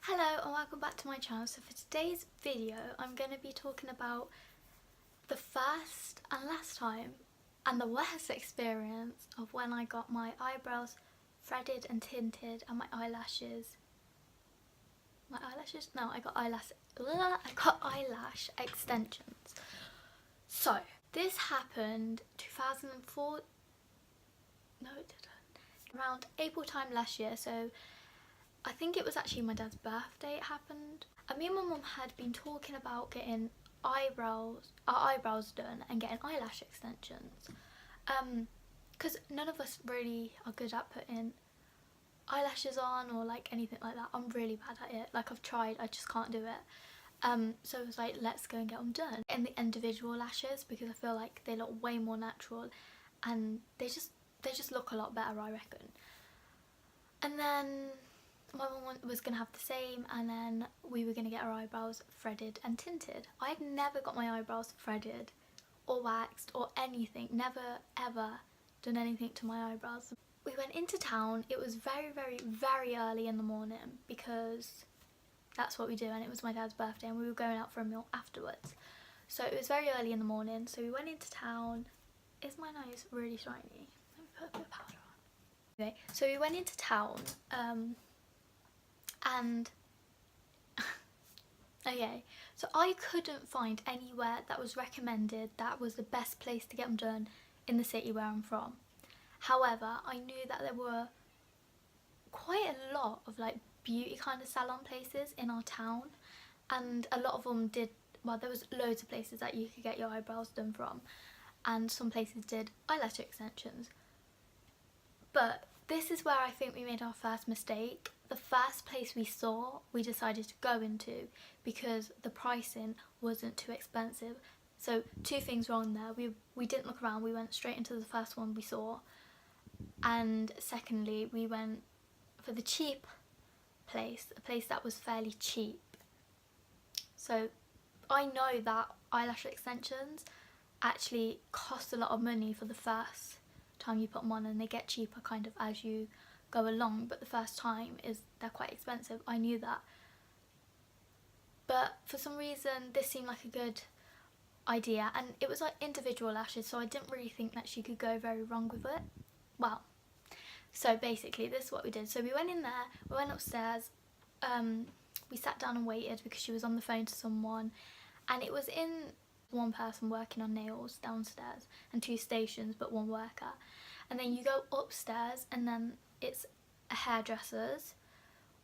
Hello and welcome back to my channel. So for today's video I'm going to be talking about the first and last time and the worst experience of when I got my eyebrows threaded and tinted and my eyelashes. No, I got eyelash extensions. So this happened 2004. No, it didn't. Around April time last year. So I think it was actually my dad's birthday it happened. And me and my mum had been talking about getting our eyebrows done and getting eyelash extensions. Because none of us really are good at putting eyelashes on or like anything like that. I'm really bad at it. Like I've tried, I just can't do it. So I was like, let's go and get them done. And the individual lashes, because I feel like they look way more natural and they just look a lot better, I reckon. And then my mum was going to have the same, and then we were going to get our eyebrows threaded and tinted. I had never got my eyebrows threaded or waxed or anything, never ever done anything to my eyebrows. We went into town. It was very early in the morning because that's what we do, and it was my dad's birthday and we were going out for a meal afterwards. So it was very early in the morning, so we went into town. Is my nose really shiny? Let me put a bit of powder on. Okay, so we went into town and okay, so I couldn't find anywhere that was recommended that was the best place to get them done in the city where I'm from. However, I knew that there were quite a lot of like beauty kind of salon places in our town, and a lot of them did, well, there was loads of places that you could get your eyebrows done from, and some places did eyelash extensions. But this is where I think we made our first mistake. The first place we saw, we decided to go into because the pricing wasn't too expensive. So two things wrong there. We didn't look around, we went straight into the first one we saw. And secondly, we went for the cheap place, a place that was fairly cheap. So I know that eyelash extensions actually cost a lot of money for the first time you put them on, and they get cheaper kind of as you go along, but the first time they're quite expensive. I knew that, but for some reason this seemed like a good idea, and it was like individual lashes, so I didn't really think that she could go very wrong with it. Well, so basically this is what we did. So we went in there, we went upstairs, we sat down and waited because she was on the phone to someone, and it was in one person working on nails downstairs and two stations but one worker. And then you go upstairs and then it's a hairdresser's,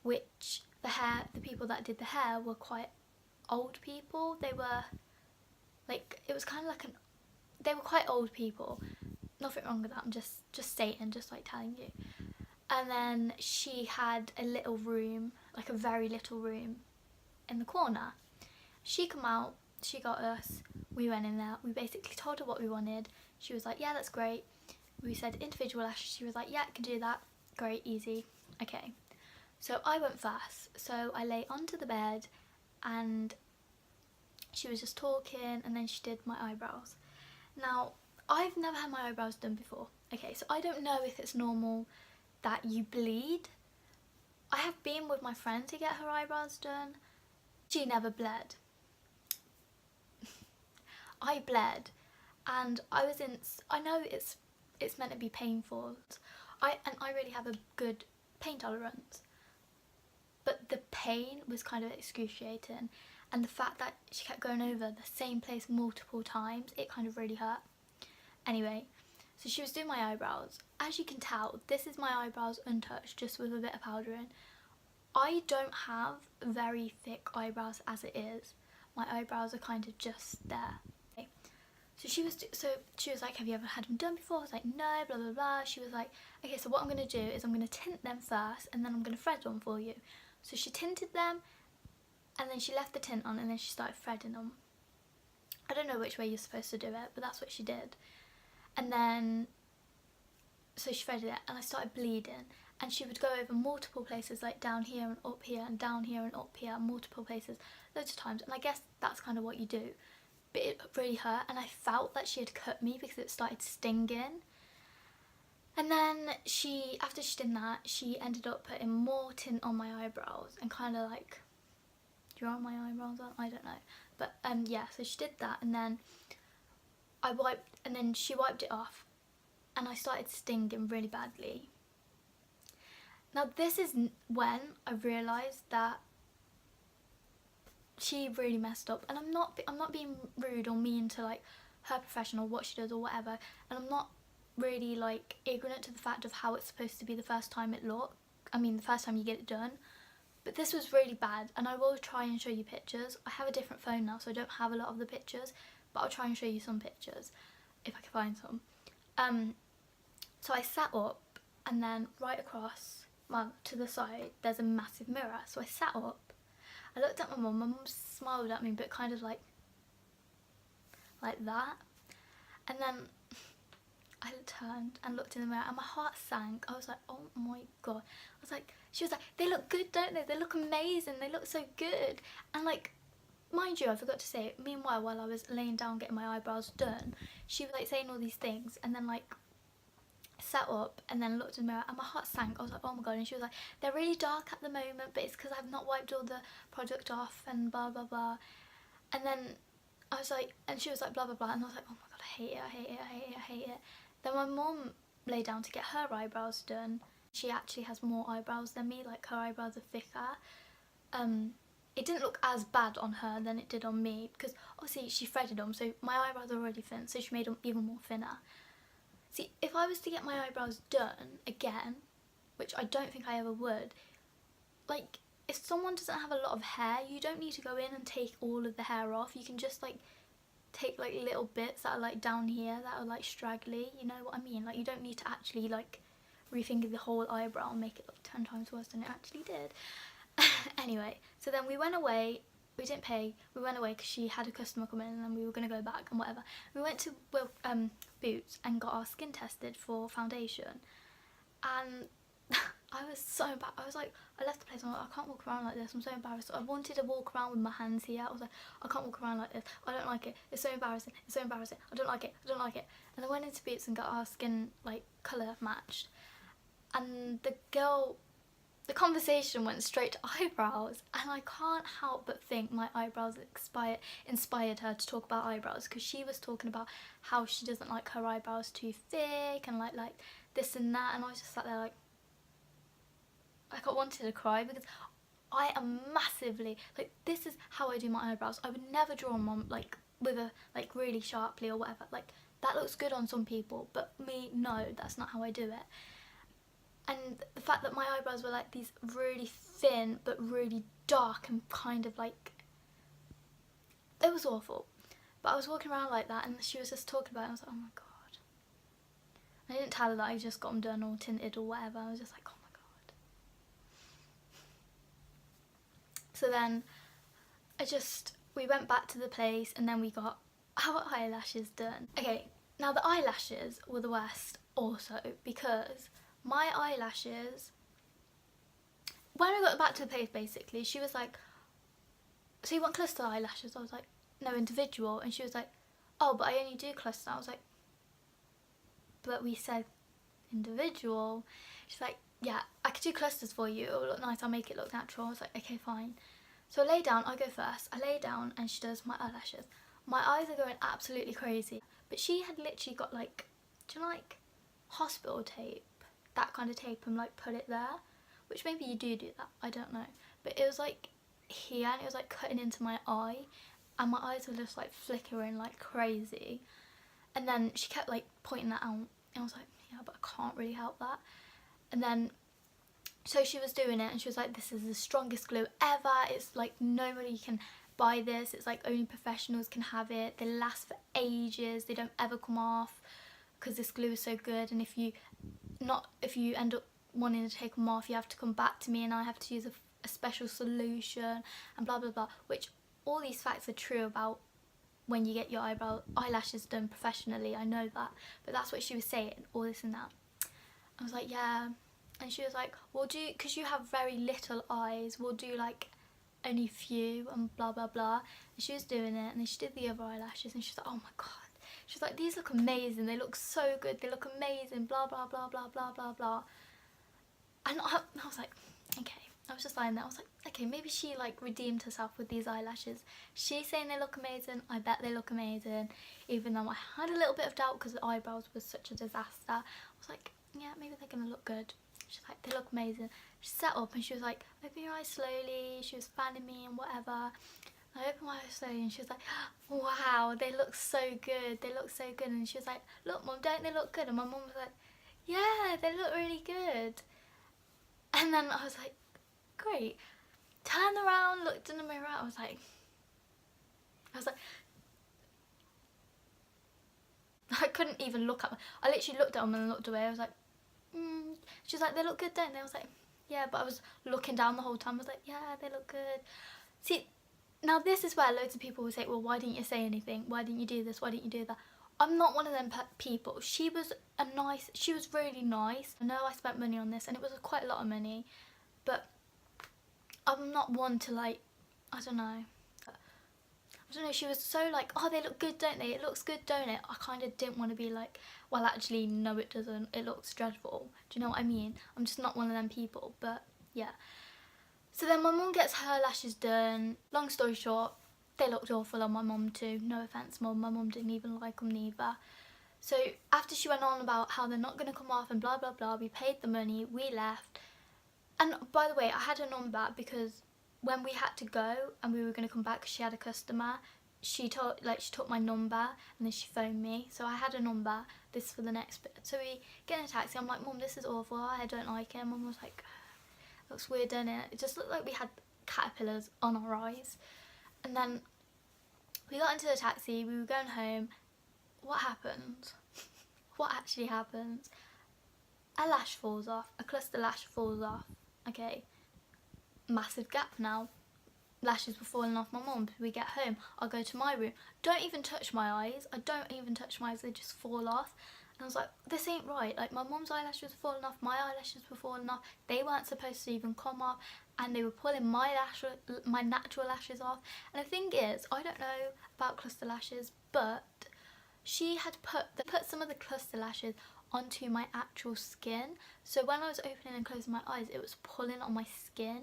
which the people that did the hair were quite old people. They were like, it was kind of like they were quite old people. Nothing wrong with that, I'm just stating, just like telling you. And then she had a little room, like a very little room in the corner. She come out, she got us, we went in there, we basically told her what we wanted. She was like, yeah, that's great. We said individual lashes, she was like, yeah, I can do that, great, easy, okay. So I went first, so I lay onto the bed and she was just talking, and then she did my eyebrows. Now, I've never had my eyebrows done before, okay, so I don't know if it's normal that you bleed. I have been with my friend to get her eyebrows done, she never bled. I bled, and I know it's meant to be painful. I really have a good pain tolerance, but the pain was kind of excruciating, and the fact that she kept going over the same place multiple times, it kind of really hurt. Anyway, so she was doing my eyebrows. As you can tell, this is my eyebrows untouched, just with a bit of powder in. I don't have very thick eyebrows as it is. My eyebrows are kind of just there. So she was like, have you ever had them done before? I was like, no, blah blah blah. She was like, okay, so what I'm going to do is I'm going to tint them first and then I'm going to thread them for you. So she tinted them and then she left the tint on and then she started threading them. I don't know which way you're supposed to do it, but that's what she did. And then, so she threaded it and I started bleeding, and she would go over multiple places, like down here and up here and down here and up here, multiple places, loads of times, and I guess that's kind of what you do. But it really hurt, and I felt that she had cut me because it started stinging. And then after she did that, she ended up putting more tint on my eyebrows and kind of like draw my eyebrows out. I don't know, but yeah. So she did that, and then she wiped it off, and I started stinging really badly. Now this is when I realised that she really messed up, and I'm not being rude or mean to like her profession or what she does or whatever, and I'm not really like ignorant to the fact of how it's supposed to be the first time the first time you get it done. But this was really bad, and I will try and show you pictures. I have a different phone now, so I don't have a lot of the pictures, but I'll try and show you some pictures if I can find some. So I sat up, and then right across to the side there's a massive mirror. So I sat up, I looked at my mum. My mum smiled at me, but kind of like that, and then I turned and looked in the mirror, and my heart sank. I was like, oh my god. She was like, they look good, don't they? They look amazing. They look so good. And like, mind you, I forgot to say, meanwhile, while I was laying down getting my eyebrows done, she was like saying all these things, and then like sat up and then looked in the mirror, and my heart sank. I was like, oh my god. And she was like, they're really dark at the moment, but it's because I've not wiped all the product off and blah blah blah. And then I was like, and she was like blah blah blah, and I was like, oh my god, I hate it, I hate it, I hate it, I hate it. Then my mum lay down to get her eyebrows done. She actually has more eyebrows than me, like her eyebrows are thicker. It didn't look as bad on her than it did on me, because obviously she threaded them, so my eyebrows are already thin, so she made them even more thinner. See, if I was to get my eyebrows done again, which I don't think I ever would, like, if someone doesn't have a lot of hair, you don't need to go in and take all of the hair off. You can just like take like little bits that are like down here that are like straggly, you know what I mean? Like, you don't need to actually like refinger the whole eyebrow and make it look 10 times worse than it actually did. Anyway, so then we went away. We didn't pay. We went away because she had a customer come in, and then we were going to go back and whatever. We went to Boots and got our skin tested for foundation, and I was so bad. I was like, I left the place, I'm like, I can't walk around like this, I'm so embarrassed. I wanted to walk around with my hands here. I was like, I can't walk around like this, I don't like it, it's so embarrassing, it's so embarrassing, I don't like it, I don't like it. And I went into Boots and got our skin like colour matched, and the conversation went straight to eyebrows, and I can't help but think my eyebrows inspired her to talk about eyebrows, because she was talking about how she doesn't like her eyebrows too thick and like this and that, and I was just sat there like I wanted to cry, because I am massively like, this is how I do my eyebrows. I would never draw them on like with a like really sharply or whatever. Like, that looks good on some people, but me, no, that's not how I do it. And the fact that my eyebrows were like these really thin but really dark and kind of like, it was awful. But I was walking around like that, and she was just talking about it, and I was like, oh my god. I didn't tell her that I just got them done or tinted or whatever. I was just like, oh my god. So then we went back to the place, and then we got our eyelashes done. Okay, now the eyelashes were the worst also, because my eyelashes, when we got back to the place, basically, she was like, so you want cluster eyelashes? I was like, no, individual. And she was like, oh, but I only do cluster. I was like, but we said individual. She's like, yeah, I could do clusters for you, it'll look nice, I'll make it look natural. I was like, okay, fine. So I lay down, I go first, I lay down, and she does my eyelashes. My eyes are going absolutely crazy, but she had literally got like, do you know, like hospital tape, that kind of tape, and like put it there, which maybe you do that, I don't know, but it was like here, and it was like cutting into my eye, and my eyes were just like flickering like crazy. And then she kept like pointing that out, and I was like, yeah, but I can't really help that. And then so she was doing it, and she was like, this is the strongest glue ever, it's like nobody can buy this, it's like only professionals can have it, they last for ages, they don't ever come off because this glue is so good, and if you end up wanting to take them off, you have to come back to me, and I have to use a special solution, and blah blah blah, which all these facts are true about when you get your eyelashes done professionally, I know that, but that's what she was saying, all this and that. I was like, yeah. And she was like, we'll do, because you have very little eyes, we'll do like only a few and blah blah blah. And she was doing it, and then she did the other eyelashes, and she was like, oh my god, She was like, these look amazing, they look so good, they look amazing, blah blah blah blah blah blah blah. And I was like, okay. I was just lying there. I was like, okay, maybe she like redeemed herself with these eyelashes. She's saying they look amazing. I bet they look amazing. Even though I had a little bit of doubt because the eyebrows was such a disaster. I was like, yeah, maybe they're gonna look good. She's like, they look amazing. She sat up and she was like, open your eyes slowly. She was fanning me and whatever. I opened my eyes slowly and she was like, wow, they look so good. They look so good. And she was like, look, Mum, don't they look good? And my mum was like, yeah, they look really good. And then I was like, great. Turned around, looked in the mirror. I was like, I couldn't even look at them. I literally looked at them and looked away. I was like, She was like, they look good, don't they? I was like, yeah, but I was looking down the whole time. I was like, yeah, they look good. See, now this is where loads of people will say, well, why didn't you say anything? Why didn't you do this? Why didn't you do that? I'm not one of them people. She was really nice. I know I spent money on this and it was quite a lot of money, but I'm not one to like, I don't know, she was so like, oh, they look good, don't they? It looks good, don't it? I kind of didn't want to be like, well, actually, no, it doesn't. It looks dreadful. Do you know what I mean? I'm just not one of them people, but yeah. So then my mum gets her lashes done. Long story short, they looked awful on my mum too. No offence, Mum. My mum didn't even like them neither. So after she went on about how they're not going to come off and blah, blah, blah, we paid the money, we left. And by the way, I had her number because when we had to go and we were going to come back because she had a customer, she took my number and then she phoned me. So I had a number. This is for the next bit. So we get in a taxi. I'm like, Mum, this is awful. I don't like it. Mum was like, looks weird, doesn't it? It just looked like we had caterpillars on our eyes. And then we got into the taxi. We were going home. What happened? What actually happens? A lash falls off. A cluster lash falls off. Okay. Massive gap now. Lashes were falling off my mum. We get home, I'll go to my room. Don't even touch my eyes. I don't even touch my eyes, they just fall off. And I was like, this ain't right. Like, my mum's eyelashes were falling off, my eyelashes were falling off. They weren't supposed to even come off, and they were pulling my natural lashes off. And the thing is, I don't know about cluster lashes, but she had put some of the cluster lashes onto my actual skin. So when I was opening and closing my eyes, it was pulling on my skin.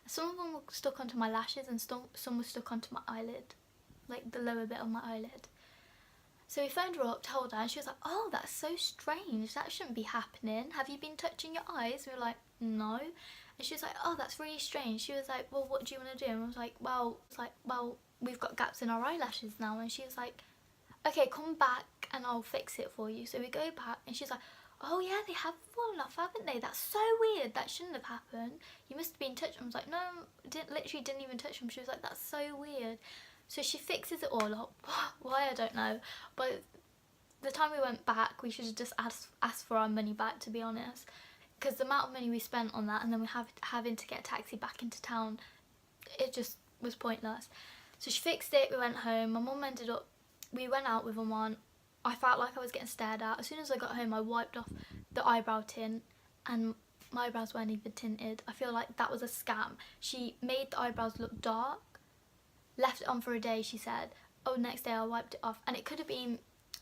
Some of them were stuck onto my lashes and some were stuck onto my eyelid, like the lower bit of my eyelid. So we phoned her up, told her, and she was like, oh, that's so strange, that shouldn't be happening. Have you been touching your eyes? We were like, no. And she was like, oh, that's really strange. She was like, well, what do you want to do? And I was like, well, we've got gaps in our eyelashes now. And she was like, okay, come back and I'll fix it for you. So we go back and she's like, oh yeah, they have fallen off, haven't they? That's so weird. That shouldn't have happened. You must have been touching them. I was like, no, literally didn't even touch them. She was like, that's so weird. So she fixes it all up. Why, I don't know. But the time we went back, we should have just asked for our money back, to be honest. Because the amount of money we spent on that and then we having to get a taxi back into town, it just was pointless. So she fixed it, we went home. My mum we went out with them on. I felt like I was getting stared at. As soon as I got home, I wiped off the eyebrow tint and my eyebrows weren't even tinted. I feel like that was a scam. She made the eyebrows look dark, left it on for a day, she said. Oh, next day I wiped it off. And it could have been,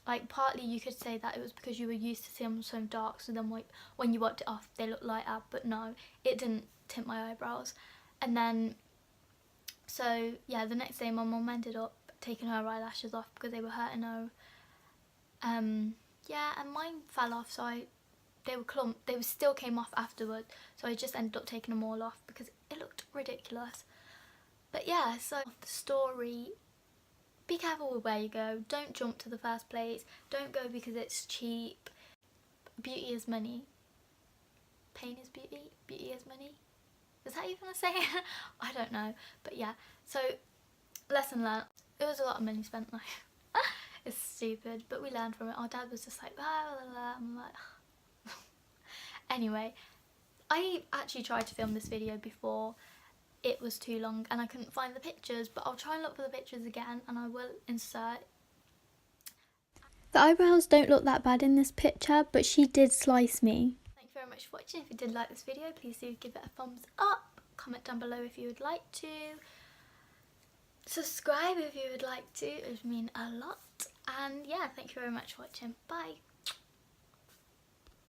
like, partly you could say that it was because you were used to seeing them so dark, so then when you wiped it off, they looked lighter. But no, it didn't tint my eyebrows. And then, so yeah, the next day my mum ended up taking her eyelashes off because they were hurting her. Yeah, and mine fell off, so they were clumped. They still came off afterwards, so I just ended up taking them all off because it looked ridiculous. But yeah, so the story, be careful with where you go. Don't jump to the first place. Don't go because it's cheap. Beauty is money. Pain is beauty. Beauty is money. Is that even a saying? I don't know. But yeah, so lesson learned. It was a lot of money spent though. It's stupid, but we learned from it. Our dad was just like, blah, blah, blah. I'm like, anyway, I actually tried to film this video before it was too long and I couldn't find the pictures, but I'll try and look for the pictures again and I will insert. The eyebrows don't look that bad in this picture, but she did slice me. Thank you very much for watching. If you did like this video, please do give it a thumbs up. Comment down below if you would like to. Subscribe if you would like to. It would mean a lot. And yeah, thank you very much for watching. Bye.